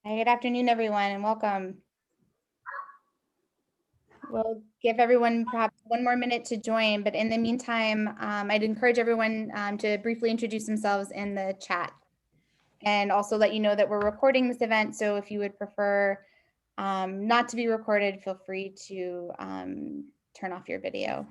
Good afternoon, everyone, and welcome. We'll give everyone perhaps one more minute to join, but in the meantime, I'd encourage everyone to briefly introduce themselves in the chat and also let you know that we're recording this event. So if you would prefer not to be recorded, feel free to turn off your video.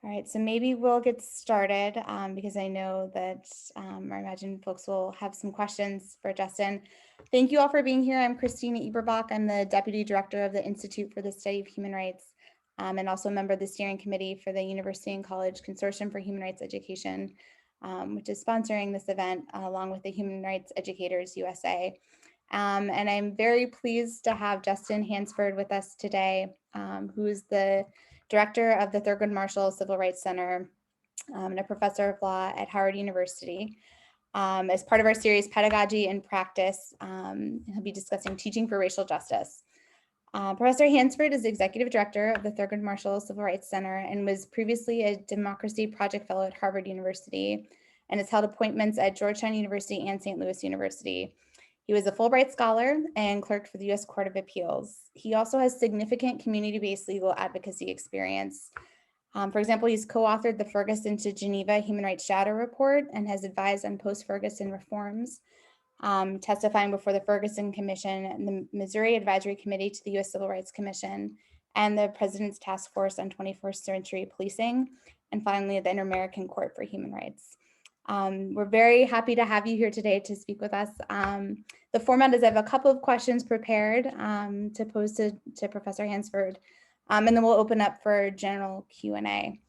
All right, so maybe we'll get started because I know that I imagine folks will have some questions for Justin. Thank you all for being here. I'm Christina Eberbach. I'm the Deputy Director of the Institute for the Study of Human Rights and also a member of the steering committee for the University and College Consortium for Human Rights Education, which is sponsoring this event along with the Human Rights Educators USA. And I'm very pleased to have Justin Hansford with us today, who is the Director of the Thurgood Marshall Civil Rights Center and a professor of law at Howard University. As part of our series, Pedagogy and Practice, he'll be discussing teaching for racial justice. Professor Hansford is Executive Director of the Thurgood Marshall Civil Rights Center and was previously a Democracy Project Fellow at Harvard University and has held appointments at Georgetown University and St. Louis University. He was a Fulbright Scholar and clerked for the U.S. Court of Appeals. He also has significant community-based legal advocacy experience. For example, he's co-authored the Ferguson to Geneva Human Rights Shadow Report and has advised on post-Ferguson reforms, testifying before the Ferguson Commission and the Missouri Advisory Committee to the U.S. Civil Rights Commission and the President's Task Force on 21st Century Policing, and finally, the Inter-American Court for Human Rights. We're very happy to have you here today to speak with us. The format is I have a couple of questions prepared to pose to Professor Hansford, and then we'll open up for general Q&A.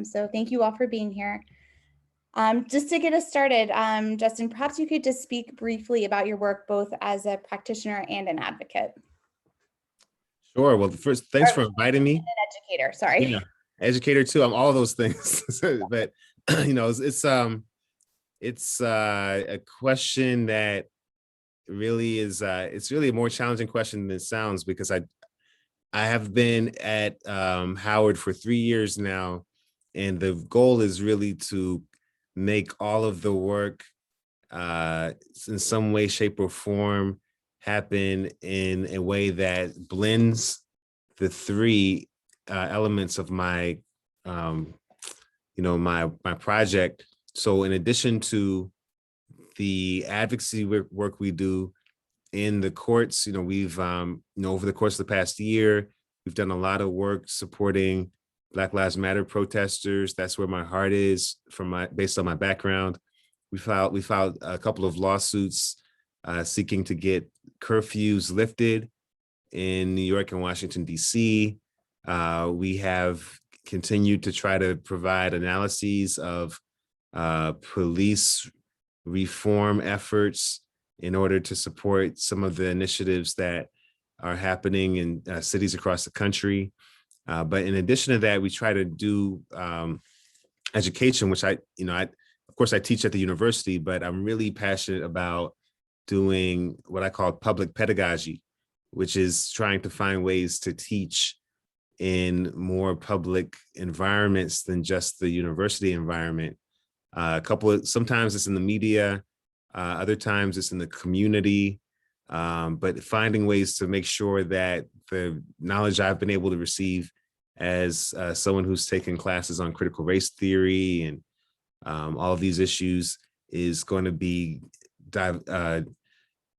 So thank you all for being here. Just to get us started, Justin, perhaps you could just speak briefly about your work both as a practitioner and an advocate. Sure. Well, first, thanks for inviting me. An educator, sorry. Yeah, educator too. I'm all those things. But you know, it's a question that really is. It's really a more challenging question than it sounds because I have been at Howard for 3 years now, and the goal is really to make all of the work in some way, shape, or form happen in a way that blends the three elements of my my project. So in addition to the advocacy work we do in the courts, we've over the course of the past year, we've done a lot of work supporting Black Lives Matter protesters. That's where my heart is based on my background. We filed a couple of lawsuits seeking to get curfews lifted in New York and Washington, D.C. We have continued to try to provide analyses of police reform efforts in order to support some of the initiatives that are happening in cities across the country. But in addition to that, we try to do education, which of course I teach at the university, but I'm really passionate about doing what I call public pedagogy, which is trying to find ways to teach in more public environments than just the university environment. Sometimes it's in the media, other times it's in the community, but finding ways to make sure that the knowledge I've been able to receive as someone who's taken classes on critical race theory and all of these issues is going to be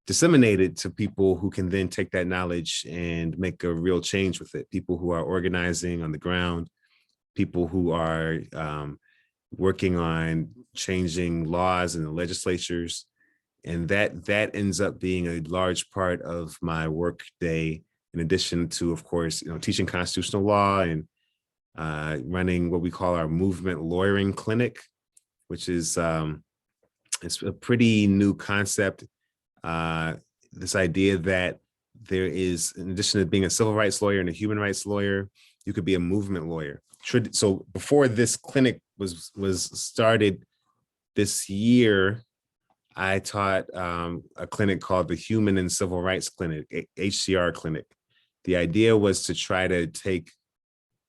disseminated to people who can then take that knowledge and make a real change with it. People who are organizing on the ground, people who are working on changing laws in the legislatures. And that ends up being a large part of my work day, in addition to, of course, teaching constitutional law and running what we call our movement lawyering clinic, which is it's a pretty new concept This idea that there is, in addition to being a civil rights lawyer and a human rights lawyer, you could be a movement lawyer. So before this clinic was started this year, I taught a clinic called the Human and Civil Rights Clinic, HCR Clinic. The idea was to try to take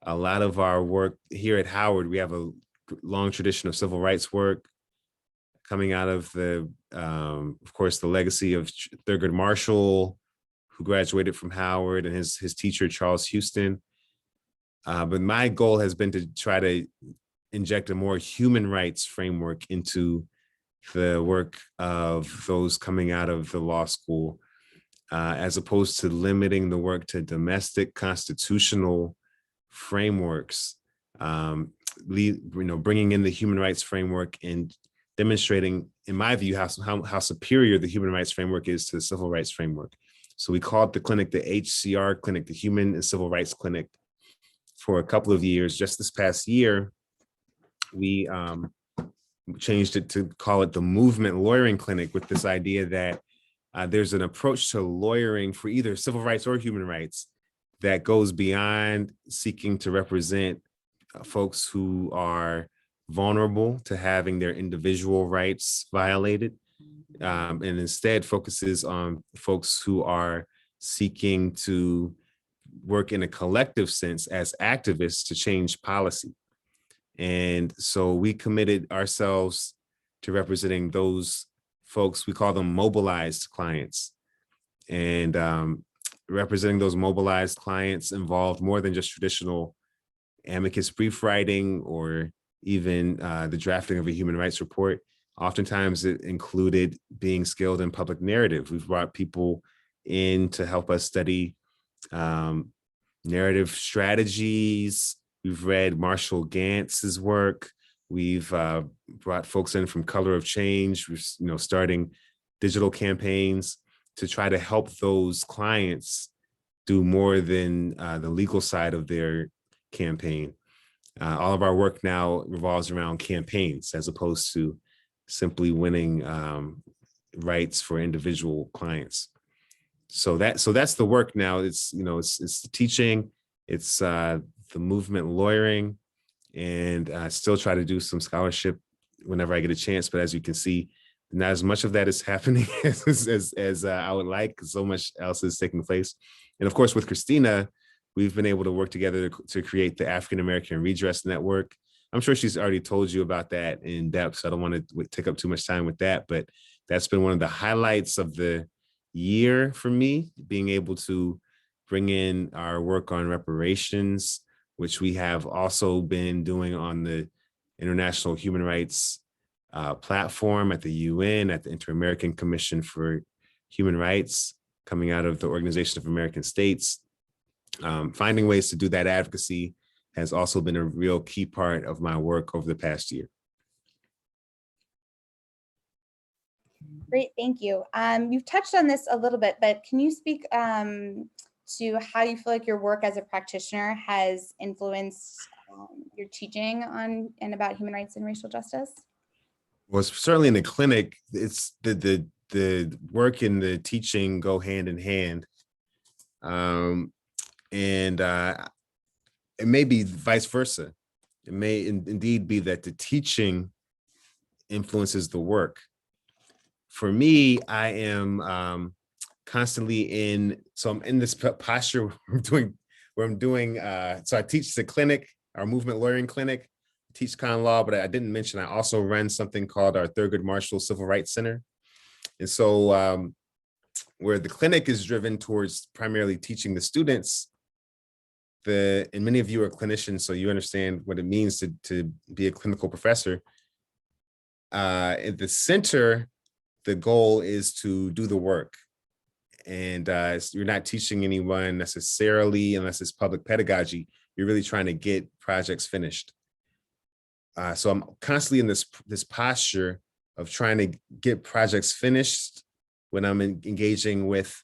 a lot of our work here at Howard. We have a long tradition of civil rights work coming out of of course, the legacy of Thurgood Marshall, who graduated from Howard, and his teacher, Charles Houston. But my goal has been to try to inject a more human rights framework into the work of those coming out of the law school, as opposed to limiting the work to domestic constitutional frameworks. Bringing in the human rights framework and demonstrating, in my view, how superior the human rights framework is to the civil rights framework. So we called the clinic the HCR Clinic, the Human and Civil Rights Clinic, for a couple of years. Just this past year, we changed it to call it the Movement Lawyering Clinic, with this idea that there's an approach to lawyering for either civil rights or human rights that goes beyond seeking to represent folks who are vulnerable to having their individual rights violated, and instead focuses on folks who are seeking to work in a collective sense as activists to change policy. And so we committed ourselves to representing those folks. We call them mobilized clients. And representing those mobilized clients involved more than just traditional amicus brief writing or even the drafting of a human rights report. Oftentimes it included being skilled in public narrative. We've brought people in to help us study narrative strategies. We've read Marshall Gantz's work. We've brought folks in from Color of Change, starting digital campaigns to try to help those clients do more than the legal side of their campaign. All of our work now revolves around campaigns as opposed to simply winning rights for individual clients. So that's the work now. It's the teaching, it's the movement lawyering, and I still try to do some scholarship whenever I get a chance. But as you can see, not as much of that is happening as I would like, because so much else is taking place. And of course, with Christina, we've been able to work together to create the African American Redress Network. I'm sure she's already told you about that in depth, so I don't want to take up too much time with that, but that's been one of the highlights of the year for me, being able to bring in our work on reparations, which we have also been doing on the International Human Rights platform at the UN, at the Inter-American Commission for Human Rights, coming out of the Organization of American States. Finding ways to do that advocacy has also been a real key part of my work over the past year. Great, thank you. You've touched on this a little bit, but can you speak to how you feel like your work as a practitioner has influenced your teaching on and about human rights and racial justice? Well, certainly in the clinic, it's the work and the teaching go hand in hand. And it may be vice versa. It may indeed be that the teaching influences the work. For me, I am constantly so I'm in this posture where I'm doing, so I teach the clinic, our movement lawyering clinic, teach con law, but I didn't mention I also run something called our Thurgood Marshall Civil Rights Center. And so where the clinic is driven towards primarily teaching the students, and many of you are clinicians, so you understand what it means to be a clinical professor. At the center, the goal is to do the work. And you're not teaching anyone necessarily, unless it's public pedagogy. You're really trying to get projects finished. So I'm constantly in this posture of trying to get projects finished when I'm engaging with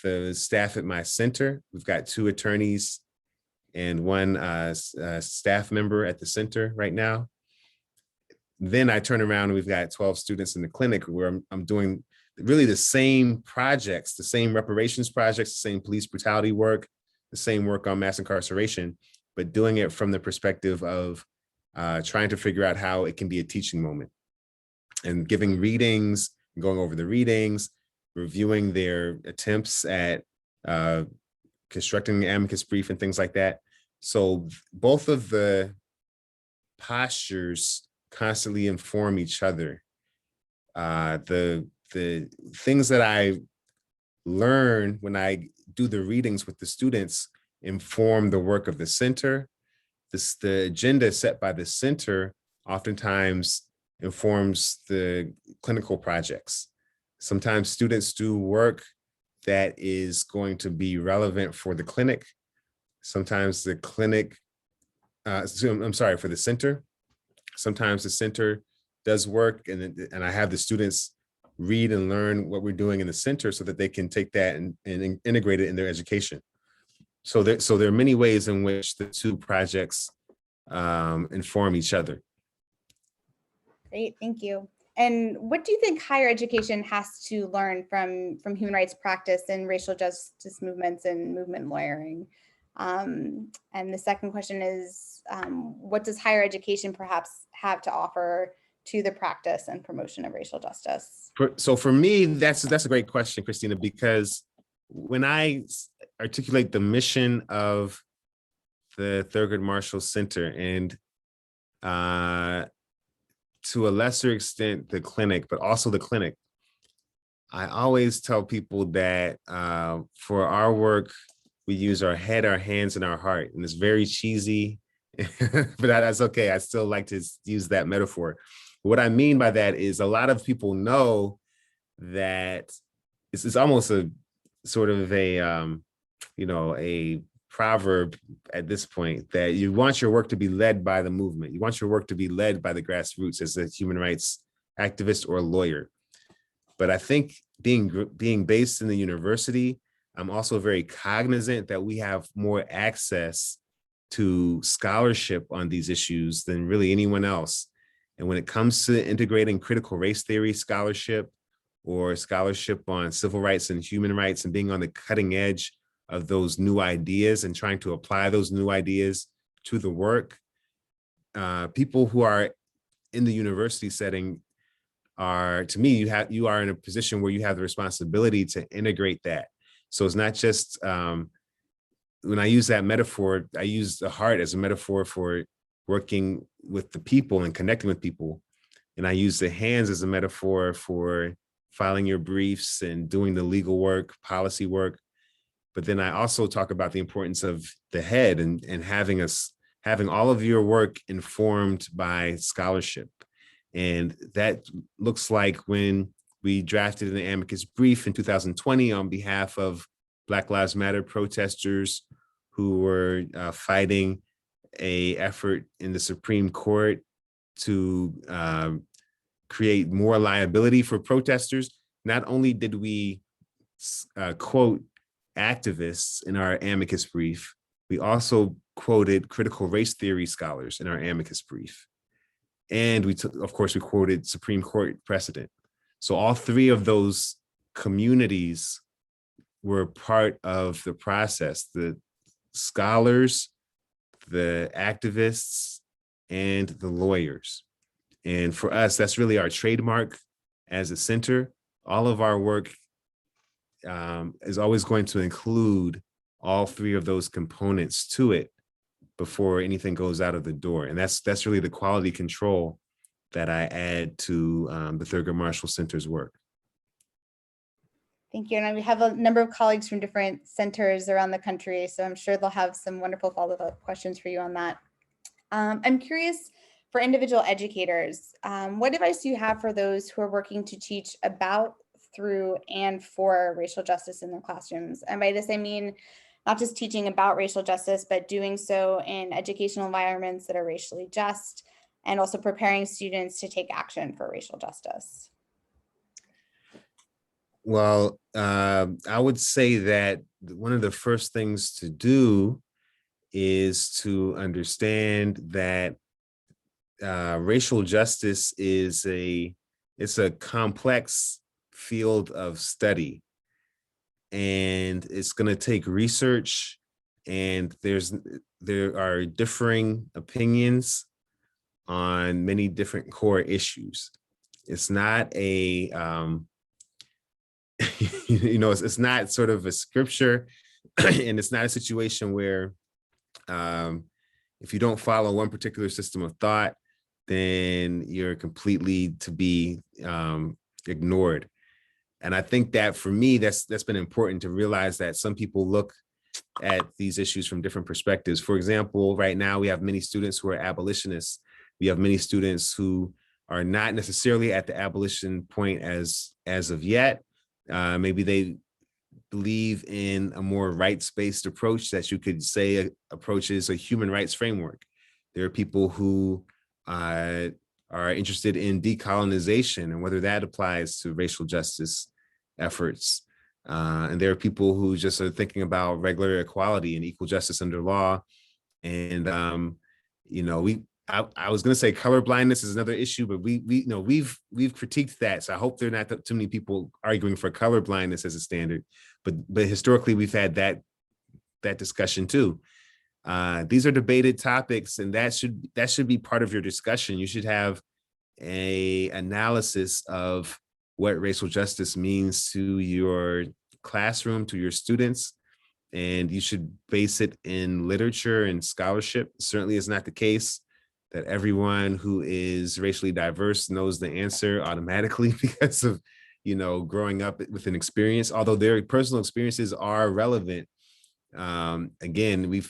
the staff at my center. We've got 2 attorneys and 1 staff member at the center right now. Then I turn around and we've got 12 students in the clinic where I'm doing really the same projects, the same reparations projects, the same police brutality work, the same work on mass incarceration, but doing it from the perspective of trying to figure out how it can be a teaching moment and giving readings, going over the readings, reviewing their attempts at constructing the amicus brief and things like that. So both of the postures constantly inform each other. The things that I learn when I do the readings with the students inform the work of the center. The agenda set by the center oftentimes informs the clinical projects. Sometimes students do work that is going to be relevant for the clinic. Sometimes the clinic, I'm sorry, for the center. Sometimes the center does work, and I have the students read and learn what we're doing in the center so that they can take that and integrate it in their education. So there are many ways in which the two projects inform each other. Great, thank you. And what do you think higher education has to learn from human rights practice and racial justice movements and movement lawyering? And the second question is, what does higher education perhaps have to offer to the practice and promotion of racial justice? So for me, that's a great question, Christina, because when I articulate the mission of the Thurgood Marshall Center and to a lesser extent the clinic, but also the clinic, I always tell people that for our work, we use our head, our hands, and our heart. And it's very cheesy, but that's okay. I still like to use that metaphor. What I mean by that is a lot of people know that it's almost a sort of a, a proverb at this point that you want your work to be led by the movement. You want your work to be led by the grassroots as a human rights activist or lawyer. But I think being based in the university, I'm also very cognizant that we have more access to scholarship on these issues than really anyone else. And when it comes to integrating critical race theory scholarship or scholarship on civil rights and human rights and being on the cutting edge of those new ideas and trying to apply those new ideas to the work, people who are in the university setting are, to me, you are in a position where you have the responsibility to integrate that. So it's not just, when I use that metaphor, I use the heart as a metaphor for working with the people and connecting with people. And I use the hands as a metaphor for filing your briefs and doing the legal work, policy work. But then I also talk about the importance of the head and having all of your work informed by scholarship. And that looks like when we drafted an amicus brief in 2020 on behalf of Black Lives Matter protesters who were fighting an effort in the Supreme Court to create more liability for protesters. Not only did we quote activists in our amicus brief, we also quoted critical race theory scholars in our amicus brief. And of course, we quoted Supreme Court precedent. So all three of those communities were part of the process: the scholars, the activists, and the lawyers. And for us, that's really our trademark as a center. All of our work is always going to include all three of those components to it before anything goes out of the door. And that's really the quality control that I add to the Thurgood Marshall Center's work. Thank you. And we have a number of colleagues from different centers around the country, so I'm sure they'll have some wonderful follow-up questions for you on that. I'm curious, for individual educators, what advice do you have for those who are working to teach about, through, and for racial justice in their classrooms? And by this, I mean not just teaching about racial justice, but doing so in educational environments that are racially just, and also preparing students to take action for racial justice. Well, I would say that one of the first things to do is to understand that racial justice is a complex field of study, and it's going to take research, and there are differing opinions on many different core issues. It's not a it's not sort of a scripture, and it's not a situation where if you don't follow one particular system of thought, then you're completely to be ignored. And I think that for me, that's been important to realize that some people look at these issues from different perspectives. For example, right now we have many students who are abolitionists. We have many students who are not necessarily at the abolition point as of yet. Maybe they believe in a more rights-based approach that you could say approaches a human rights framework. There are people who are interested in decolonization and whether that applies to racial justice efforts. And there are people who just are thinking about regular equality and equal justice under law. And I was going to say color blindness is another issue, but we've critiqued that. So I hope there are not too many people arguing for color blindness as a standard. But historically, we've had that discussion too. These are debated topics, and that should be part of your discussion. You should have a analysis of what racial justice means to your classroom, to your students, and you should base it in literature and scholarship. Certainly is not the case that everyone who is racially diverse knows the answer automatically because of, growing up with an experience, although their personal experiences are relevant. Again,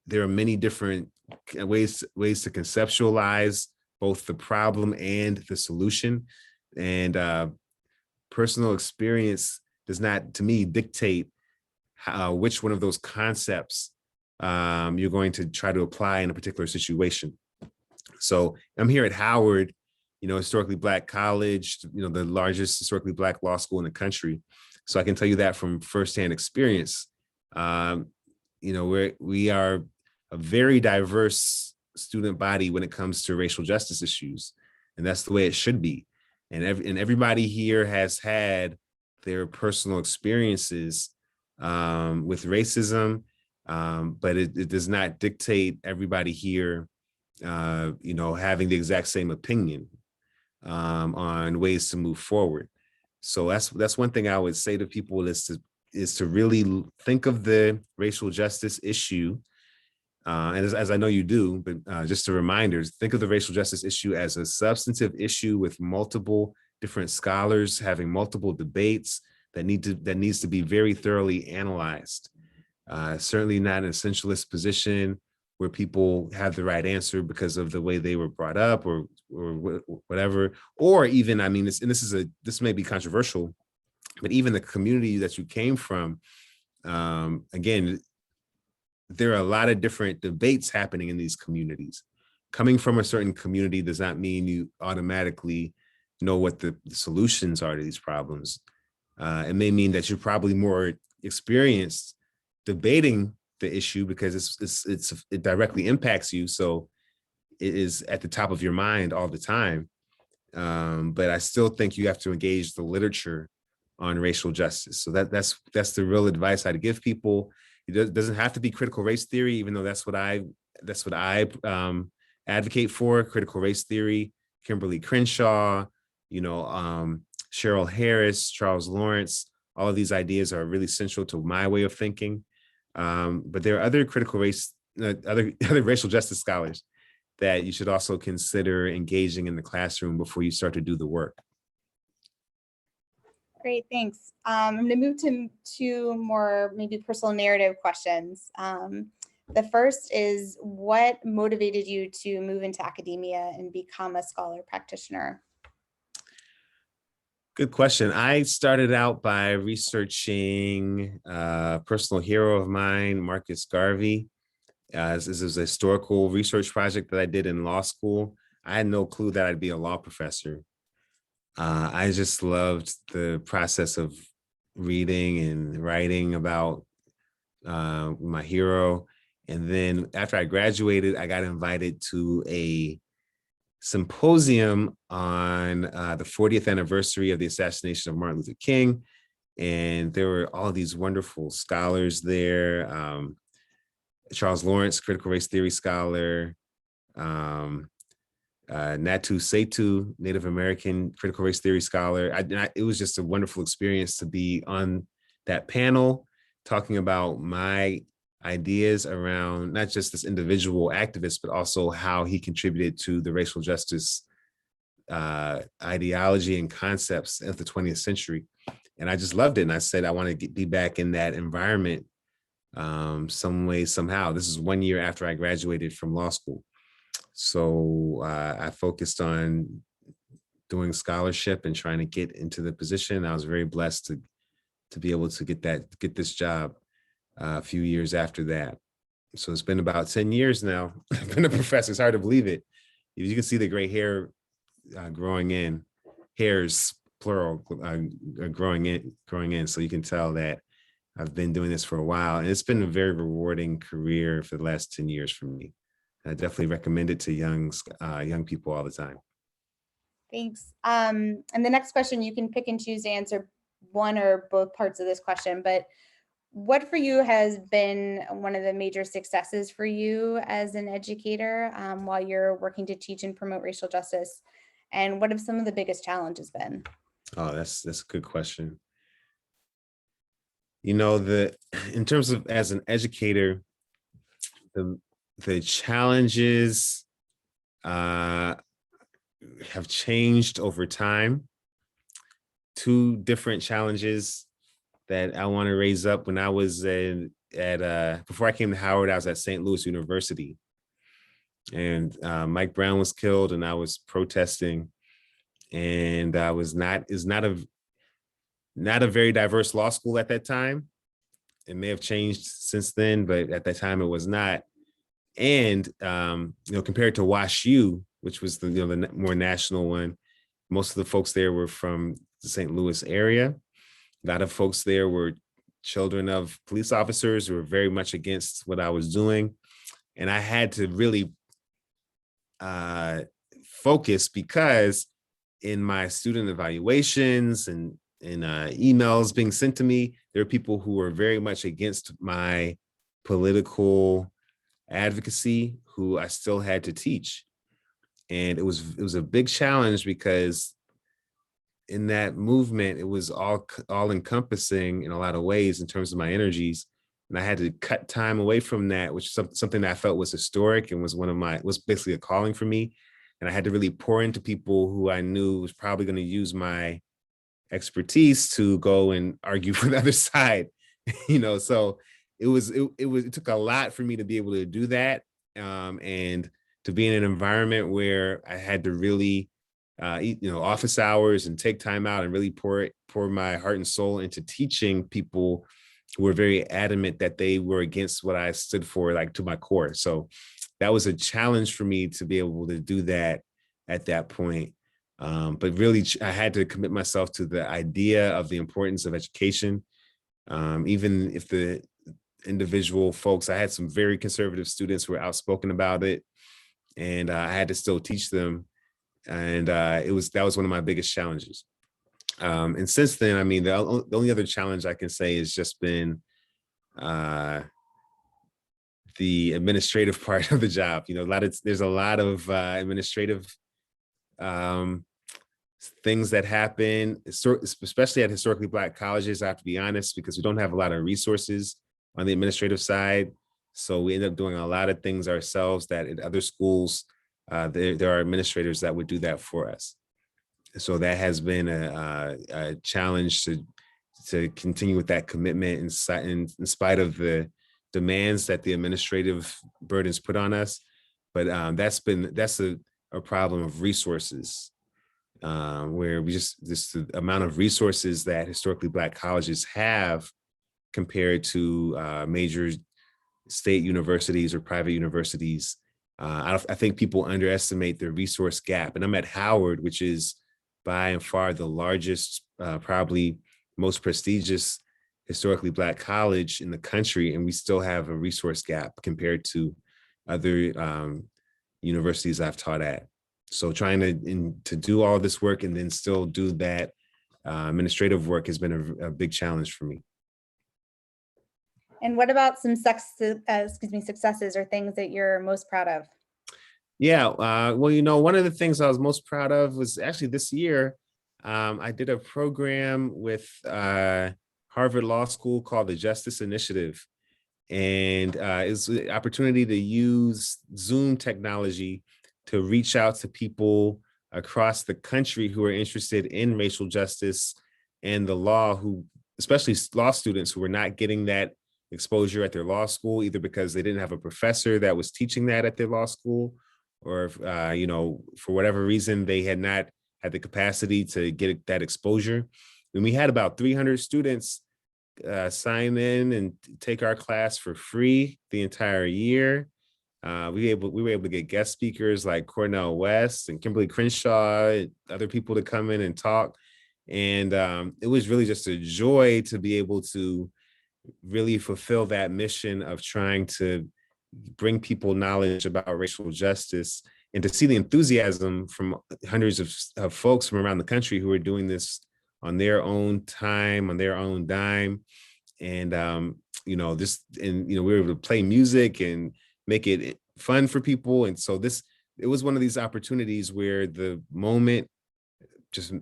there are many different ways to conceptualize both the problem and the solution. And personal experience does not, to me, dictate which one of those concepts you're going to try to apply in a particular situation. So I'm here at Howard, historically Black college, the largest historically Black law school in the country. So I can tell you that from firsthand experience. We are a very diverse student body when it comes to racial justice issues, and that's the way it should be. And everybody here has had their personal experiences with racism, but it does not dictate everybody here, having the exact same opinion on ways to move forward. So that's one thing I would say to people is to really think of the racial justice issue. And as I know you do, but just a reminder, think of the racial justice issue as a substantive issue with multiple different scholars having multiple debates that needs to be very thoroughly analyzed. Certainly not an essentialist position where people have the right answer because of the way they were brought up or whatever, or even, this may be controversial, but even the community that you came from, again, there are a lot of different debates happening in these communities. Coming from a certain community does not mean you automatically know what the solutions are to these problems. It may mean that you're probably more experienced debating the issue because it directly impacts you. So it is at the top of your mind all the time. But I still think you have to engage the literature on racial justice. So that's the real advice I'd give people. It doesn't have to be critical race theory, even though that's what I advocate for. Critical race theory, Kimberly Crenshaw, Cheryl Harris, Charles Lawrence. All of these ideas are really central to my way of thinking. But there are other other racial justice scholars that you should also consider engaging in the classroom before you start to do the work. Great, thanks. I'm going to move to two more maybe personal narrative questions. The first is, what motivated you to move into academia and become a scholar practitioner? Good question. I started out by researching a personal hero of mine, Marcus Garvey. This is a historical research project that I did in law school. I had no clue that I'd be a law professor. I just loved the process of reading and writing about my hero. And then after I graduated, I got invited to a symposium on the 40th anniversary of the assassination of Martin Luther King. And there were all these wonderful scholars there. Charles Lawrence, critical race theory scholar, Natu Setu, Native American critical race theory scholar. It was just a wonderful experience to be on that panel talking about my ideas around not just this individual activist, but also how he contributed to the racial justice ideology and concepts of the 20th century. And I just loved it. And I said, I want to be back in that environment some way, somehow. This is 1 year after I graduated from law school. So I focused on doing scholarship and trying to get into the position. I was very blessed to be able to get this job a few years after that. So it's been about 10 years now. I've been a professor. It's hard to believe it. You can see the gray hair growing in, hairs plural, growing in. So you can tell that I've been doing this for a while, and it's been a very rewarding career for the last 10 years for me. I definitely recommend it to young people all the time. Thanks. And the next question, you can pick and choose to answer one or both parts of this question, but what for you has been one of the major successes for you as an educator while you're working to teach and promote racial justice? And what have some of the biggest challenges been? Oh, that's a good question. You know, in terms of as an educator, the challenges have changed over time. Two different challenges that I want to raise up. When I was before I came to Howard, I was at St. Louis University, and Mike Brown was killed, and I was protesting, and is not a very diverse law school at that time. It may have changed since then, but at that time it was not. And compared to Wash U, which was the more national one, most of the folks there were from the St. Louis area. A lot of folks there were children of police officers who were very much against what I was doing. And I had to really focus, because in my student evaluations and emails being sent to me, there are people who were very much against my political advocacy who I still had to teach. And it was a big challenge, because in that movement, it was all encompassing in a lot of ways in terms of my energies. And I had to cut time away from that, which is something that I felt was historic and was basically a calling for me. And I had to really pour into people who I knew was probably going to use my expertise to go and argue for the other side. So it took a lot for me to be able to do that, and to be in an environment where I had to really office hours and take time out and really pour my heart and soul into teaching people who were very adamant that they were against what I stood for, like to my core. So that was a challenge for me to be able to do that at that point. But really, I had to commit myself to the idea of the importance of education. Even if the individual folks, I had some very conservative students who were outspoken about it, and I had to still teach them. And that was one of my biggest challenges. And since then, I mean, the only other challenge I can say has just been the administrative part of the job. There's a lot of administrative things that happen, especially at historically Black colleges, I have to be honest, because we don't have a lot of resources on the administrative side. So we end up doing a lot of things ourselves that at other schools, there are administrators that would do that for us. So that has been a challenge to continue with that commitment in spite of the demands that the administrative burdens put on us. But that's a problem of resources, where the amount of resources that historically Black colleges have compared to major state universities or private universities. I think people underestimate the resource gap. And I'm at Howard, which is by and far the largest, probably most prestigious historically Black college in the country. And we still have a resource gap compared to other universities I've taught at. So trying to do all this work and then still do that administrative work has been a big challenge for me. And what about some successes or things that you're most proud of? Yeah, well, one of the things I was most proud of was actually this year, I did a program with Harvard Law School called the Justice Initiative. And it's the opportunity to use Zoom technology to reach out to people across the country who are interested in racial justice and the law, who, especially law students who were not getting that exposure at their law school, either because they didn't have a professor that was teaching that at their law school, or for whatever reason, they had not had the capacity to get that exposure. And we had about 300 students sign in and take our class for free the entire year. We were able to get guest speakers like Cornell West and Kimberly Crenshaw and other people to come in and talk. And it was really just a joy to be able to really fulfill that mission of trying to bring people knowledge about racial justice, and to see the enthusiasm from hundreds of folks from around the country who are doing this on their own time, on their own dime. And we were able to play music and make it fun for people. And so it was one of these opportunities where the moment just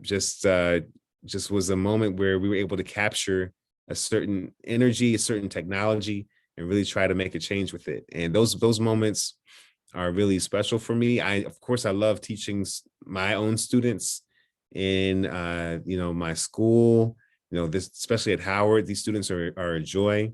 was a moment where we were able to capture a certain energy, a certain technology, and really try to make a change with it. And those moments are really special for me. Of course, I love teaching my own students in my school. Especially at Howard, these students are a joy.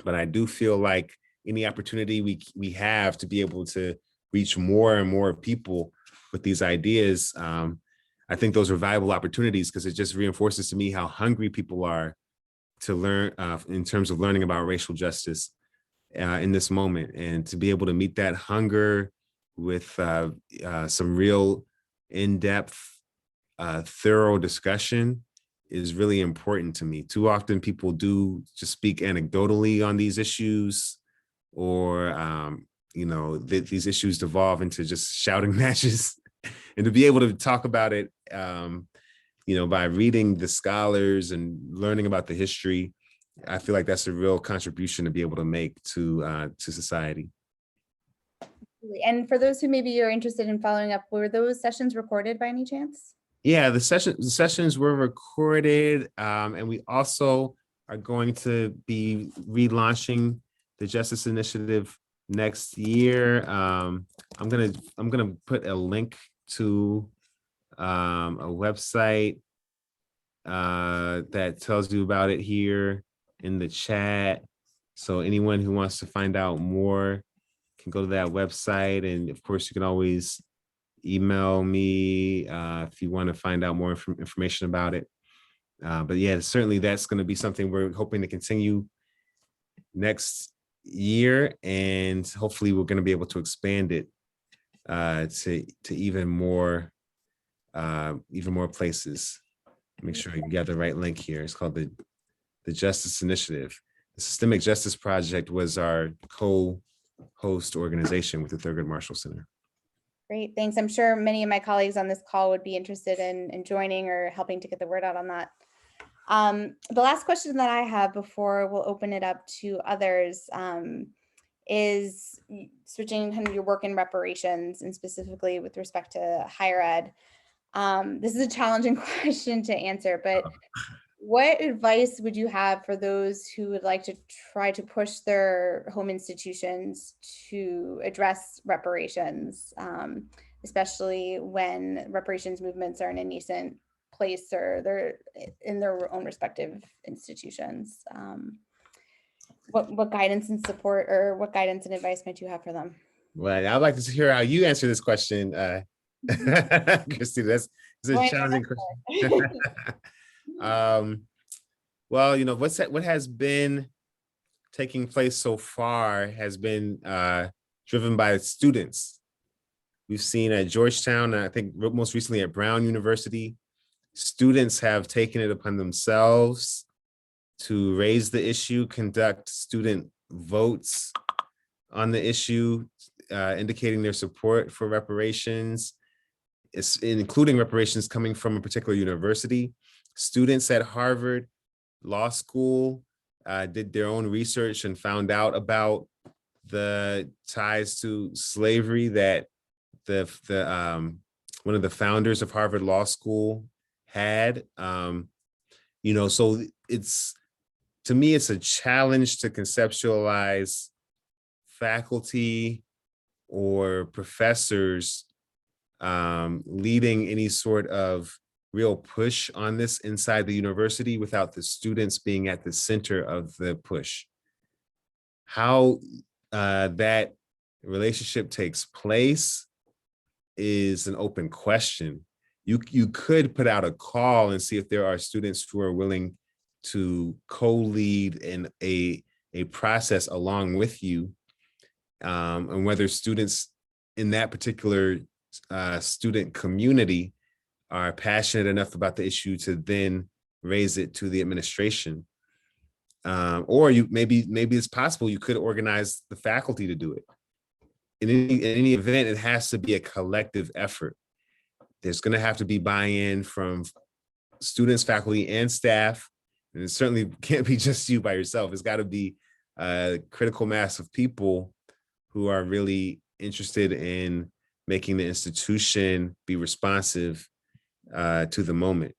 But I do feel like any opportunity we have to be able to reach more and more people with these ideas, I think those are valuable opportunities, because it just reinforces to me how hungry people are to learn in terms of learning about racial justice in this moment, and to be able to meet that hunger with some real in-depth, thorough discussion is really important to me. Too often people do just speak anecdotally on these issues, or these issues devolve into just shouting matches. And to be able to talk about it by reading the scholars and learning about the history, I feel like that's a real contribution to be able to make to society. And for those who maybe are interested in following up, were those sessions recorded by any chance? Yeah, the sessions were recorded, and we also are going to be relaunching the Justice Initiative next year. I'm gonna put a link to a website that tells you about it here in the chat. So anyone who wants to find out more can go to that website, and of course, you can always email me if you want to find out more information about it. But yeah, certainly that's going to be something we're hoping to continue next year, and hopefully we're going to be able to expand it to even more places. Make sure you get the right link here. It's called the Justice Initiative. The Systemic Justice Project was our co-host organization with the Thurgood Marshall Center. Great, thanks. I'm sure many of my colleagues on this call would be interested in joining or helping to get the word out on that. The last question that I have before we'll open it up to others is switching kind of your work in reparations, and specifically with respect to higher ed. This is a challenging question to answer, but what advice would you have for those who would like to try to push their home institutions to address reparations, especially when reparations movements are in a nascent place or they're in their own respective institutions? What guidance and support, or what guidance and advice might you have for them? Well, I'd like to hear how you answer this question, Christy. That's a challenging question. Well, what has been taking place so far has been driven by students. We've seen at Georgetown, and I think most recently at Brown University, students have taken it upon themselves to raise the issue, conduct student votes on the issue, indicating their support for reparations. it's including reparations coming from a particular university. Students at Harvard Law School did their own research and found out about the ties to slavery that the one of the founders of Harvard Law School had. So it's, to me, it's a challenge to conceptualize faculty or professors leading any sort of real push on this inside the university without the students being at the center of the push. How that relationship takes place is an open question. You could put out a call and see if there are students who are willing to co-lead in a process along with you, and whether students in that particular student community are passionate enough about the issue to then raise it to the administration. Or maybe it's possible you could organize the faculty to do it. In any event, it has to be a collective effort. There's going to have to be buy-in from students, faculty, and staff. And it certainly can't be just you by yourself. It's got to be a critical mass of people who are really interested in making the institution be responsive to the moment.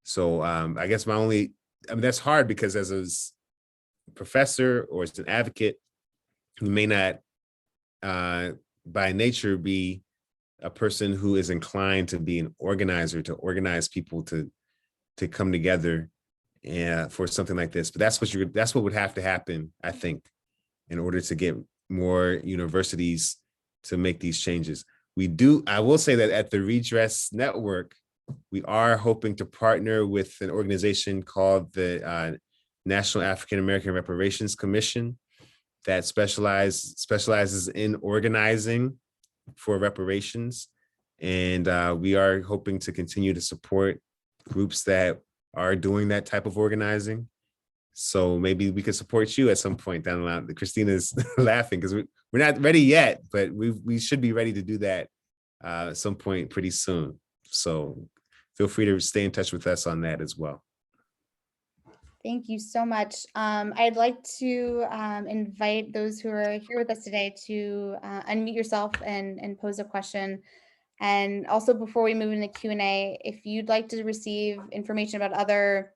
So I guess that's hard because as a professor or as an advocate, you may not by nature be a person who is inclined to be an organizer, to organize people to come together for something like this. But that's what would have to happen, I think, in order to get more universities to make these changes. I will say that at the Redress Network, we are hoping to partner with an organization called the National African American Reparations Commission that specializes in organizing for reparations. And we are hoping to continue to support groups that are doing that type of organizing. So maybe we could support you at some point down the line. Christina's laughing because we're not ready yet, but we should be ready to do that at some point pretty soon. So feel free to stay in touch with us on that as well. Thank you so much. I'd like to invite those who are here with us today to unmute yourself and pose a question. And also, before we move into Q&A, if you'd like to receive information about other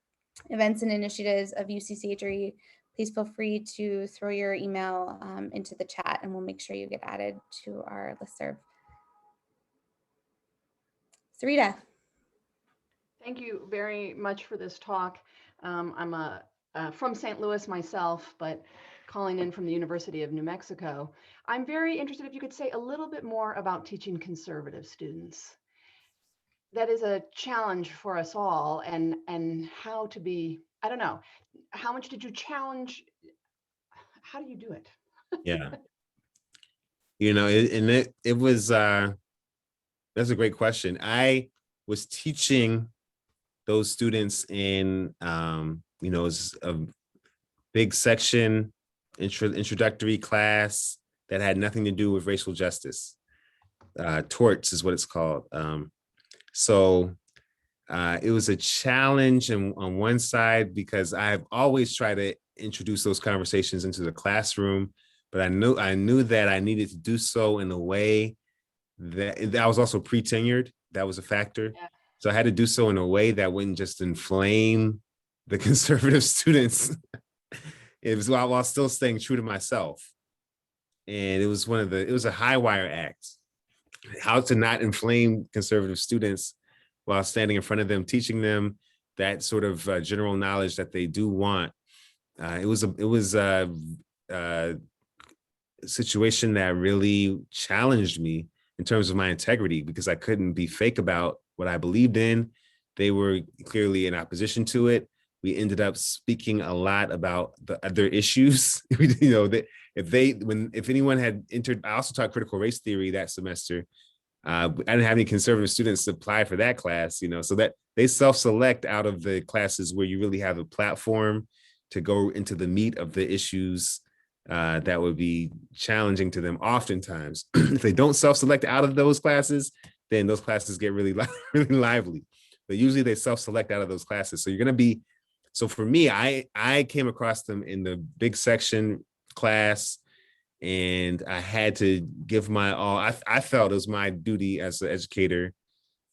events and initiatives of UCCHRE, please feel free to throw your email into the chat and we'll make sure you get added to our listserv. Sarita. Thank you very much for this talk. I'm from St. Louis myself, but calling in from the University of New Mexico. I'm very interested if you could say a little bit more about teaching conservative students. That is a challenge for us all, and how to be, I don't know, how much did you challenge? How do you do it? Yeah. It was, that's a great question. I was teaching those students in, it's a big section, introductory class that had nothing to do with racial justice. Torts is what it's called. So it was a challenge on one side because I've always tried to introduce those conversations into the classroom, but I knew that I needed to do so in a way that I was also pre-tenured. That was a factor. Yeah. So I had to do so in a way that wouldn't just inflame the conservative students. It was while still staying true to myself. And it was a high wire act. How to not inflame conservative students while standing in front of them, teaching them that sort of general knowledge that they do want. It was a situation that really challenged me in terms of my integrity because I couldn't be fake about what I believed in. They were clearly in opposition to it. We ended up speaking a lot about the other issues. If anyone had entered, I also taught critical race theory that semester. I didn't have any conservative students apply for that class, so that they self-select out of the classes where you really have a platform to go into the meat of the issues that would be challenging to them oftentimes. If they don't self-select out of those classes, then those classes get really, really lively. But usually they self-select out of those classes. So you're going to be, so for me, I came across them in the big section class, and I had to give my all. I felt it was my duty as an educator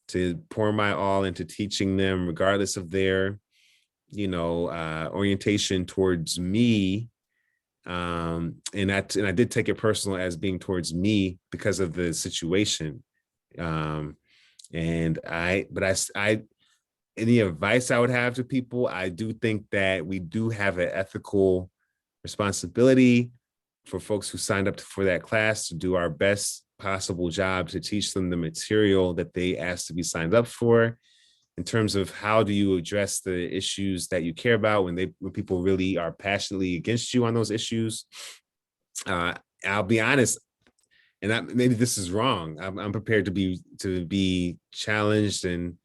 to pour my all into teaching them, regardless of their, orientation towards me. And I did take it personal as being towards me because of the situation. And any advice I would have to people, I do think that we do have an ethical responsibility for folks who signed up for that class to do our best possible job to teach them the material that they asked to be signed up for. In terms of how do you address the issues that you care about when people really are passionately against you on those issues, I'll be honest, and maybe this is wrong. I'm prepared to be challenged and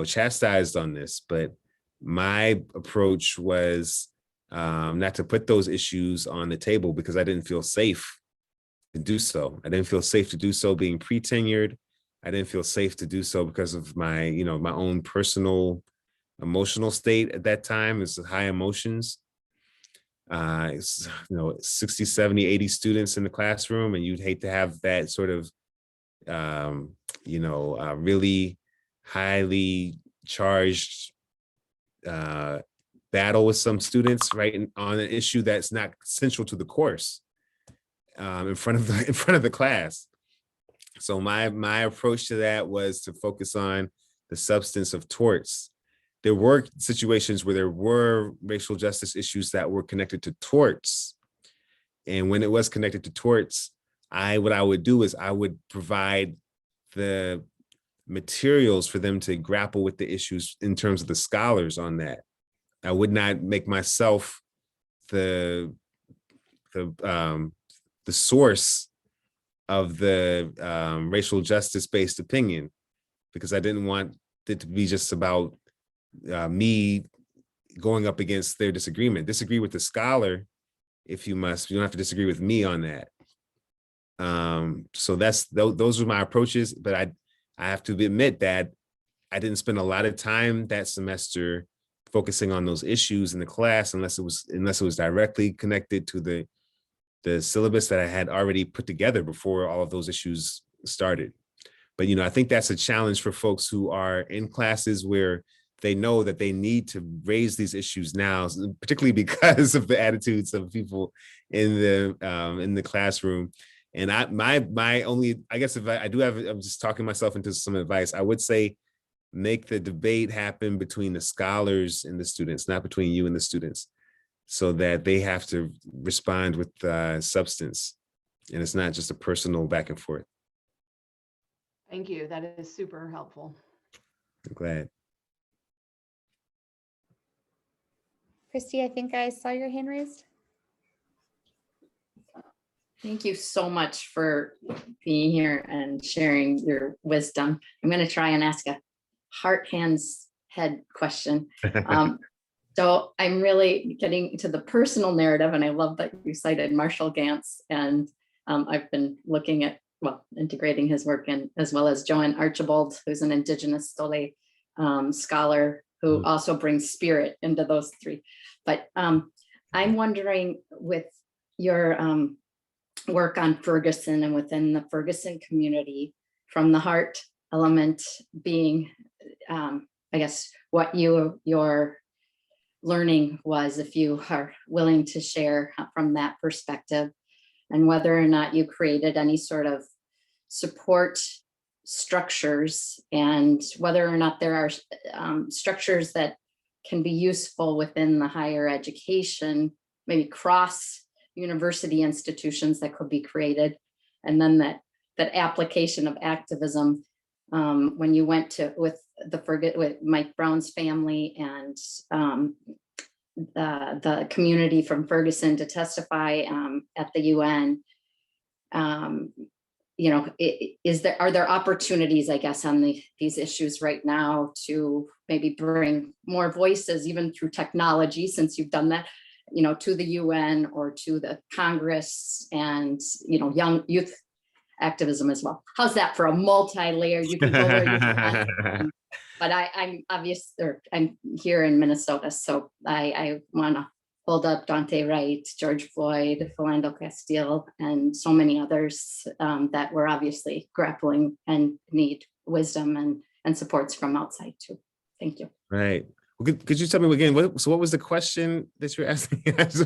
chastised on this, but my approach was not to put those issues on the table because I didn't feel safe to do so. I didn't feel safe to do so being pre-tenured. I didn't feel safe to do so because of my, my own personal emotional state at that time. It's high emotions. It's, 60, 70, 80 students in the classroom, and you'd hate to have that sort of, really highly charged battle with some students, right, on an issue that's not central to the course, in front of the class. So my approach to that was to focus on the substance of torts. There were situations where there were racial justice issues that were connected to torts. And when it was connected to torts, what I would do is I would provide the materials for them to grapple with the issues in terms of the scholars on that. I would not make myself the source of the racial justice-based opinion, because I didn't want it to be just about me going up against their disagreement. Disagree with the scholar if you must. You don't have to disagree with me on that. So those were my approaches, but I have to admit that I didn't spend a lot of time that semester focusing on those issues in the class unless it was directly connected to the syllabus that I had already put together before all of those issues started. But, I think that's a challenge for folks who are in classes where they know that they need to raise these issues now, particularly because of the attitudes of people in the classroom. And my only, I guess if I do have, I'm just talking myself into some advice, I would say, make the debate happen between the scholars and the students, not between you and the students, so that they have to respond with substance. And it's not just a personal back and forth. Thank you. That is super helpful. I'm glad. Christy, I think I saw your hand raised. Thank you so much for being here and sharing your wisdom. I'm going to try and ask a heart, hands, head question. So I'm really getting to the personal narrative, and I love that you cited Marshall Gantz, and I've been looking at, integrating his work, and as well as Joanne Archibald, who's an Indigenous Stole scholar who also brings spirit into those three. But I'm wondering, with your work on Ferguson and within the Ferguson community, from the heart element being, I guess, what your learning was, if you are willing to share from that perspective, and whether or not you created any sort of support structures, and whether or not there are structures that can be useful within the higher education, maybe cross university institutions that could be created, and then that application of activism when you went with Mike Brown's family and the community from Ferguson to testify at the UN. Are there opportunities, I guess, on these issues right now to maybe bring more voices, even through technology, since you've done that, to the UN or to the Congress and, young youth activism as well. How's that for a multi-layer? You can go where you want. But I'm here in Minnesota, so I want to hold up Dante Wright, George Floyd, Philando Castile, and so many others that were obviously grappling and need wisdom and supports from outside too. Thank you. Right. Well, could you tell me again, what was the question that you're asking? That's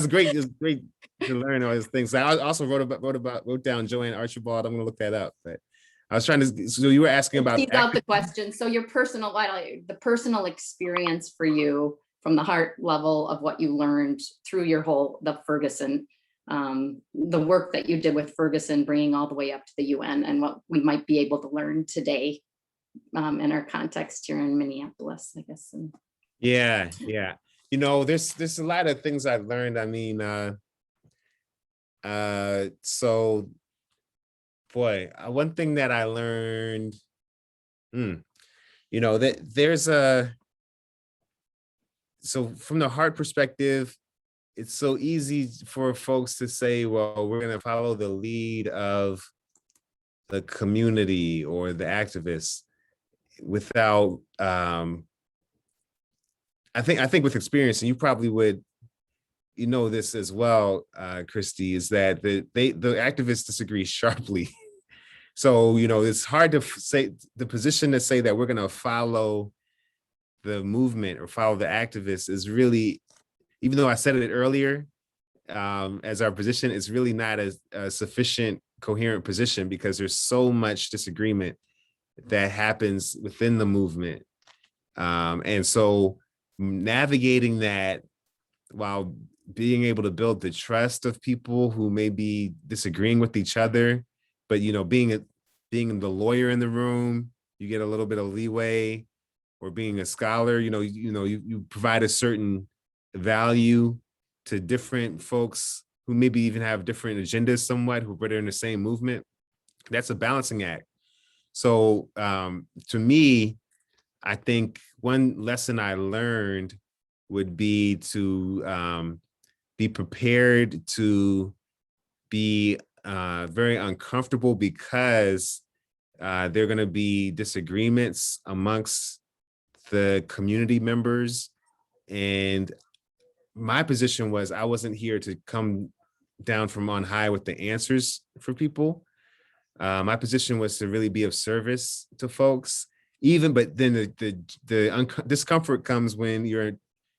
great. It's great to learn all these things. I also wrote down Joanne Archibald. I'm going to look that up, but I was trying to, so you were asking about the question. So your the personal experience for you from the heart level of what you learned through the Ferguson, the work that you did with Ferguson, bringing all the way up to the UN, and what we might be able to learn today in our context here in Minneapolis, I guess. Yeah. You know, there's a lot of things I've learned. I mean, so boy, one thing that I learned, you know, that there's so from the heart perspective, it's so easy for folks to say, well, we're going to follow the lead of the community or the activists without, I think with experience, and you probably would, you know, this as well, Christy, is that the activists disagree sharply. So, you know, it's hard to say the position to say that we're going to follow the movement or follow the activists is really, even though I said it earlier, as our position, it's really not a sufficient coherent position because there's so much disagreement that happens within the movement. And so navigating that while being able to build the trust of people who may be disagreeing with each other, but, you know, being the lawyer in the room, you get a little bit of leeway, or being a scholar, you provide a certain value to different folks who maybe even have different agendas somewhat, but are in the same movement. That's a balancing act. So to me, I think one lesson I learned would be to be prepared to be very uncomfortable because there are going to be disagreements amongst the community members. And my position was I wasn't here to come down from on high with the answers for people. My position was to really be of service to folks, but then the discomfort comes when you're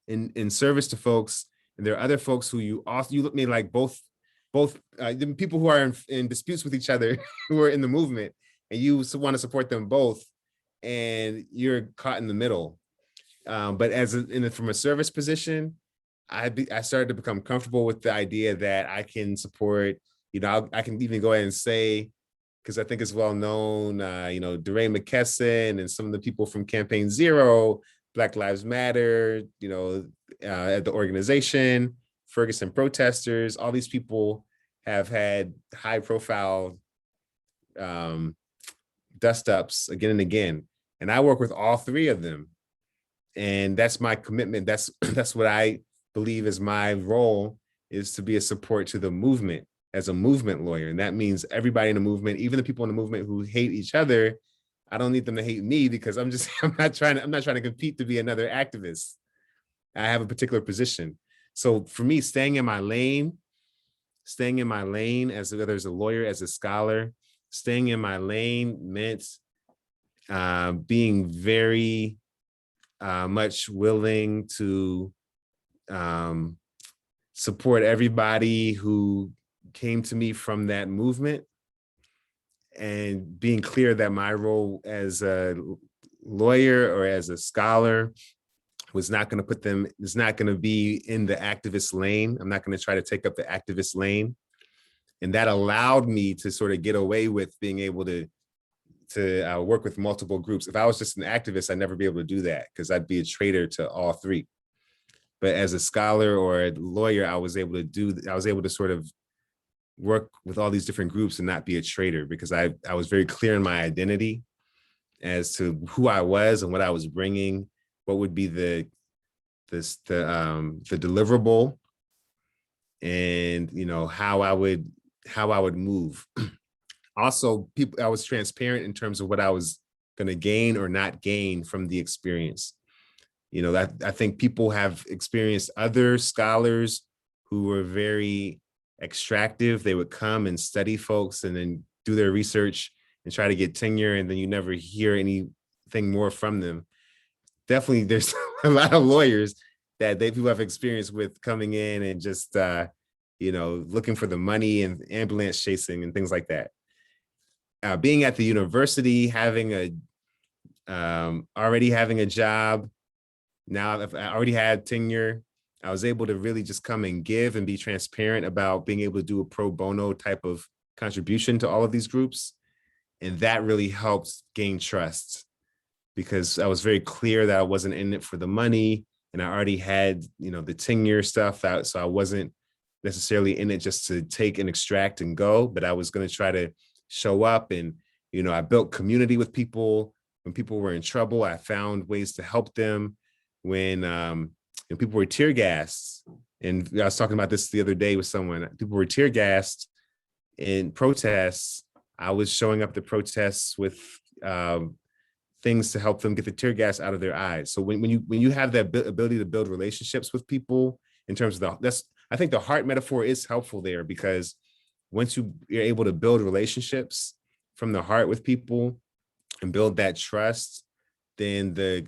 in service to folks, and there are other folks who you look at me like both the people who are in disputes with each other who are in the movement, and you want to support them both, and you're caught in the middle. But from a service position, I started to become comfortable with the idea that I can support, I can even go ahead and say, because I think it's well known, DeRay McKesson and some of the people from Campaign Zero, Black Lives Matter, at the organization, Ferguson protesters, all these people have had high profile dust ups again and again. And I work with all three of them. And that's my commitment. That's what I believe is my role, is to be a support to the movement as a movement lawyer. And that means everybody in the movement, even the people in the movement who hate each other, I don't need them to hate me because I'm not trying to compete to be another activist. I have a particular position. So for me, staying in my lane as whether as a lawyer, as a scholar, staying in my lane meant being very much willing to support everybody who came to me from that movement, and being clear that my role as a lawyer or as a scholar is not going to be in the activist lane. I'm not going to try to take up the activist lane. And that allowed me to sort of get away with being able to work with multiple groups. If I was just an activist, I'd never be able to do that because I'd be a traitor to all three. But as a scholar or a lawyer, I was able to sort of work with all these different groups and not be a traitor, because I was very clear in my identity as to who I was and what I was bringing, what would be the deliverable, and how I would how I would move. Also, I was transparent in terms of what I was going to gain or not gain from the experience. You know, that I think people have experienced other scholars who were very extractive. They would come and study folks and then do their research and try to get tenure, and then you never hear anything more from them. Definitely, there's a lot of lawyers that people have experience with coming in and just looking for the money and ambulance chasing and things like that. Being at the university, already having a job, now if I already had tenure, I was able to really just come and give and be transparent about being able to do a pro bono type of contribution to all of these groups. And that really helped gain trust, because I was very clear that I wasn't in it for the money, and I already had, the tenure stuff out. So I wasn't necessarily in it just to take and extract and go, but I was going to try to show up. And, I built community with people. When people were in trouble, I found ways to help them. When people were tear gassed, and I was talking about this the other day with someone, people were tear gassed in protests. I was showing up to protests with things to help them get the tear gas out of their eyes. So when you have that ability to build relationships with people, in terms of I think the heart metaphor is helpful there, because once you're able to build relationships from the heart with people and build that trust, then the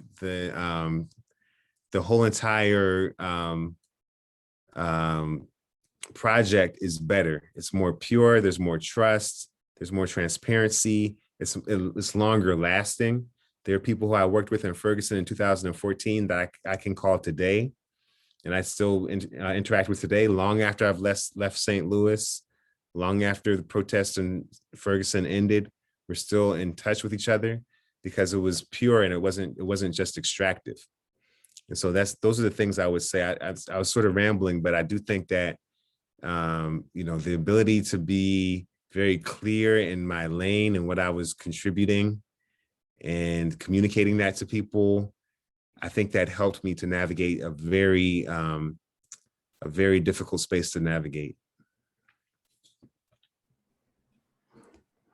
whole entire project is better. It's more pure. There's more trust. There's more transparency. It's longer lasting. There are people who I worked with in Ferguson in 2014 that I can call today, and I still interact with today, long after I've left St. Louis, long after the protests in Ferguson ended. We're still in touch with each other because it was pure and it wasn't just extractive. And so those are the things I would say. I was sort of rambling, but I do think that the ability to be very clear in my lane and what I was contributing and communicating that to people, I think that helped me to navigate a very difficult space to navigate.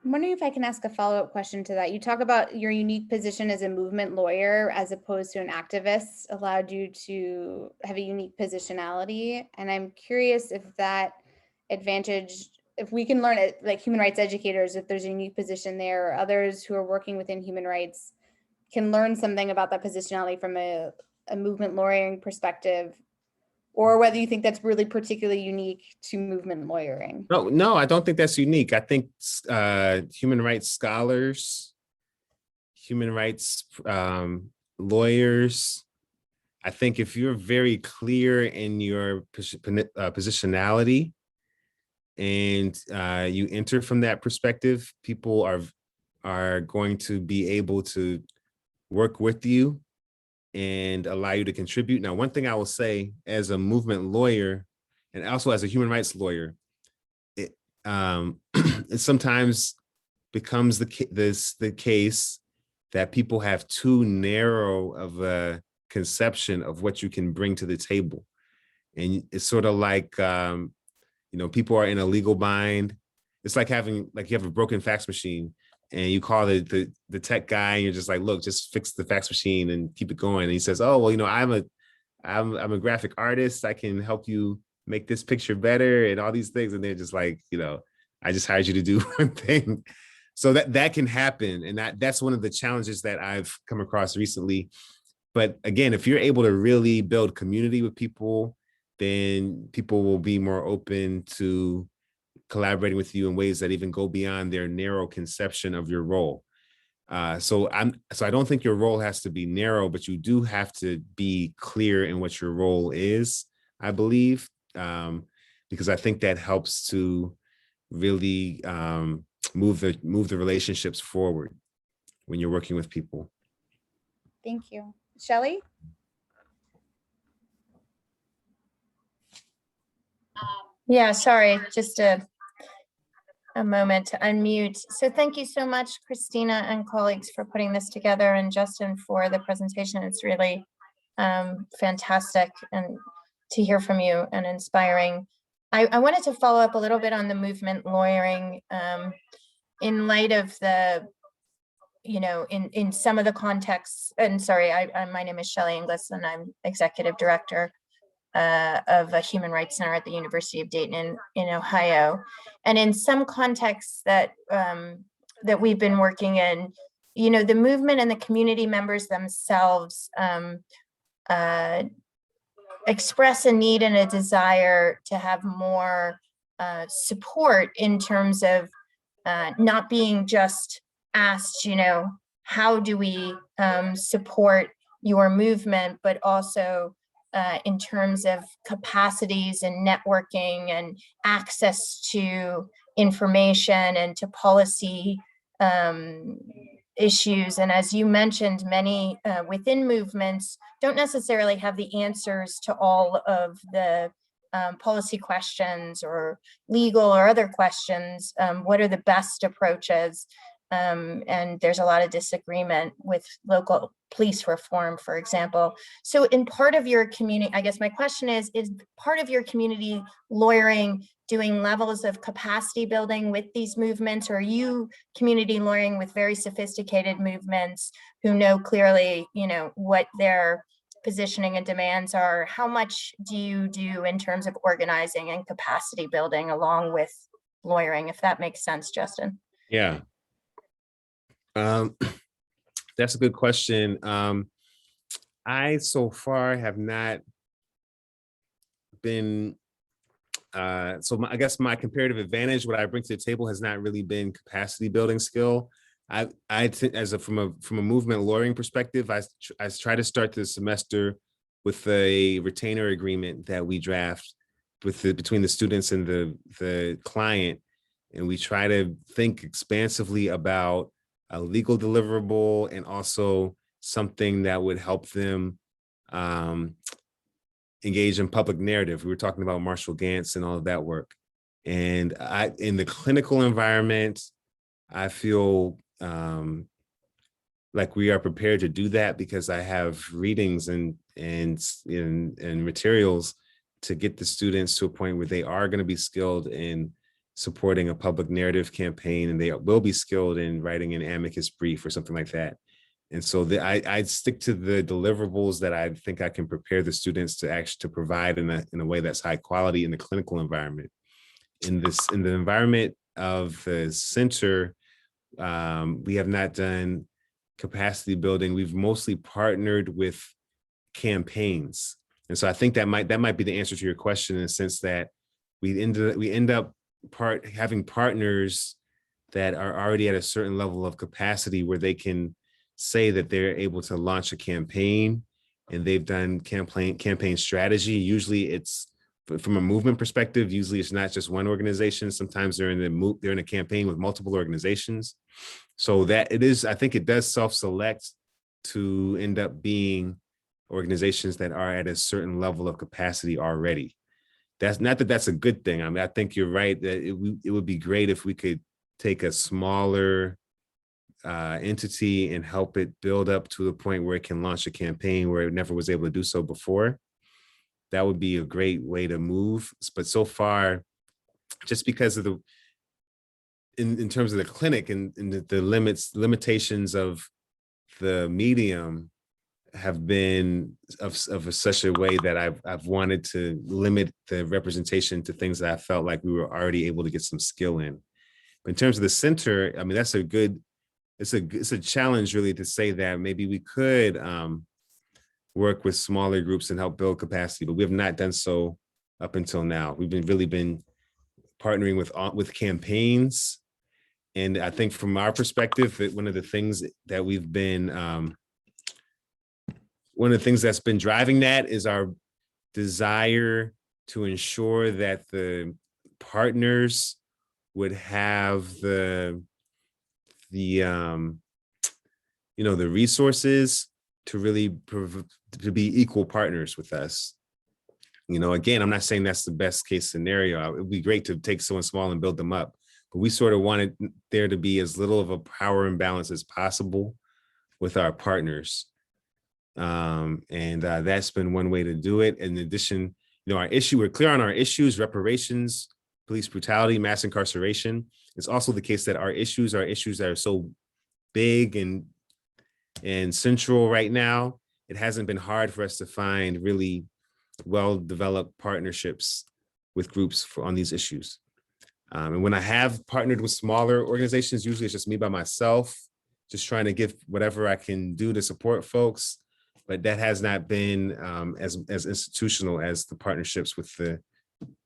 I'm wondering if I can ask a follow-up question to that. You talk about your unique position as a movement lawyer as opposed to an activist allowed you to have a unique positionality. And I'm curious if that advantage, if we can learn it, like human rights educators, if there's a unique position there, or others who are working within human rights can learn something about that positionality from a movement lawyering perspective, or whether you think that's really particularly unique to movement lawyering. No, I don't think that's unique. I think human rights scholars, human rights lawyers, I think if you're very clear in your positionality and you enter from that perspective, people are going to be able to work with you and allow you to contribute. Now, one thing I will say as a movement lawyer and also as a human rights lawyer, it sometimes becomes the case that people have too narrow of a conception of what you can bring to the table. And it's sort of like, people are in a legal bind. It's like you have a broken fax machine and you call the tech guy and you're just like, look, just fix the fax machine and keep it going. And he says, oh, well, I'm a graphic artist. I can help you make this picture better and all these things. And they're just like, I just hired you to do one thing. So that can happen. And that's one of the challenges that I've come across recently. But again, if you're able to really build community with people, then people will be more open to collaborating with you in ways that even go beyond their narrow conception of your role. So I don't think your role has to be narrow, but you do have to be clear in what your role is, I believe, because I think that helps to really move the relationships forward when you're working with people. Thank you. Shelley? Yeah, sorry, just a moment to unmute. So thank you so much, Christina and colleagues, for putting this together, and Justin for the presentation. It's really fantastic and to hear from you and inspiring. I wanted to follow up a little bit on the movement lawyering in light of the, in some of the contexts. And sorry, my name is Shelley Inglis, and I'm executive director of a human rights center at the University of Dayton in Ohio. And in some contexts that that we've been working in, the movement and the community members themselves express a need and a desire to have more support in terms of not being just asked, how do we support your movement, but also in terms of capacities and networking and access to information and to policy issues. And as you mentioned, many within movements don't necessarily have the answers to all of the policy questions or legal or other questions. What are the best approaches? And there's a lot of disagreement with local police reform, for example. So in part of your community, I guess my question is part of your community lawyering doing levels of capacity building with these movements, or are you community lawyering with very sophisticated movements who know clearly, what their positioning and demands are? How much do you do in terms of organizing and capacity building along with lawyering, if that makes sense, Justin? Yeah. That's a good question. I so far have not been, I guess my comparative advantage, what I bring to the table has not really been capacity building skill. I think from a movement lawyering perspective, I try to start the semester with a retainer agreement that we draft between the students and the client. And we try to think expansively about a legal deliverable and also something that would help them engage in public narrative. We were talking about Marshall Gantz and all of that work. And in the clinical environment, I feel like we are prepared to do that because I have readings and materials to get the students to a point where they are going to be skilled in supporting a public narrative campaign, and they will be skilled in writing an amicus brief or something like that. And so I stick to the deliverables that I think I can prepare the students to provide in a way that's high quality in the clinical environment. In the environment of the center, we have not done capacity building. We've mostly partnered with campaigns. And so I think that might be the answer to your question, in the sense that we end up having partners that are already at a certain level of capacity where they can say that they're able to launch a campaign, and they've done campaign strategy. Usually it's from a movement perspective, usually it's not just one organization. Sometimes they're in a campaign with multiple organizations. So that I think it does self-select to end up being organizations that are at a certain level of capacity already. That's not that that's a good thing. I mean, I think you're right that it would be great if we could take a smaller entity and help it build up to the point where it can launch a campaign where it never was able to do so before. That would be a great way to move. But so far, just because of in terms of the clinic and the limitations of the medium have been of such a way that I've wanted to limit the representation to things that I felt like we were already able to get some skill in. But in terms of the center, I mean, it's a challenge really to say that maybe we could work with smaller groups and help build capacity, but we have not done so up until now. We've been partnering with campaigns. And I think from our perspective, one of the things that's been driving that is our desire to ensure that the partners would have the resources to really to be equal partners with us. Again, I'm not saying that's the best case scenario. It would be great to take someone small and build them up, but we sort of wanted there to be as little of a power imbalance as possible with our partners. And that's been one way to do it. In addition, we're clear on our issues: reparations, police brutality, mass incarceration. It's also the case that our issues that are so big and central right now. It hasn't been hard for us to find really well-developed partnerships with groups on these issues. And when I have partnered with smaller organizations, usually it's just me by myself, just trying to give whatever I can do to support folks. But that has not been as institutional as the partnerships with the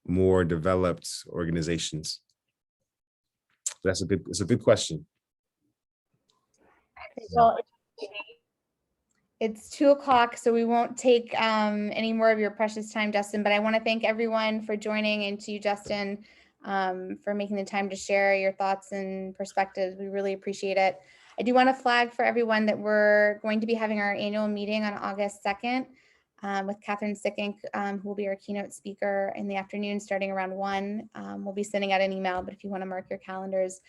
more developed organizations. It's a good question. Well, it's 2:00, so we won't take any more of your precious time, Justin, but I want to thank everyone for joining, and to you, Justin, for making the time to share your thoughts and perspectives. We really appreciate it. I do want to flag for everyone that we're going to be having our annual meeting on August 2nd with Catherine Sickink, who will be our keynote speaker in the afternoon, starting around 1. We'll be sending out an email, but if you want to mark your calendars.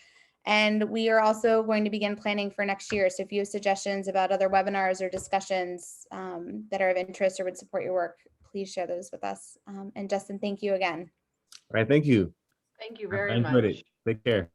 And we are also going to begin planning for next year. So if you have suggestions about other webinars or discussions that are of interest or would support your work, please share those with us. And Justin, thank you again. All right, thank you. Thank you very I enjoyed much. it. Take care.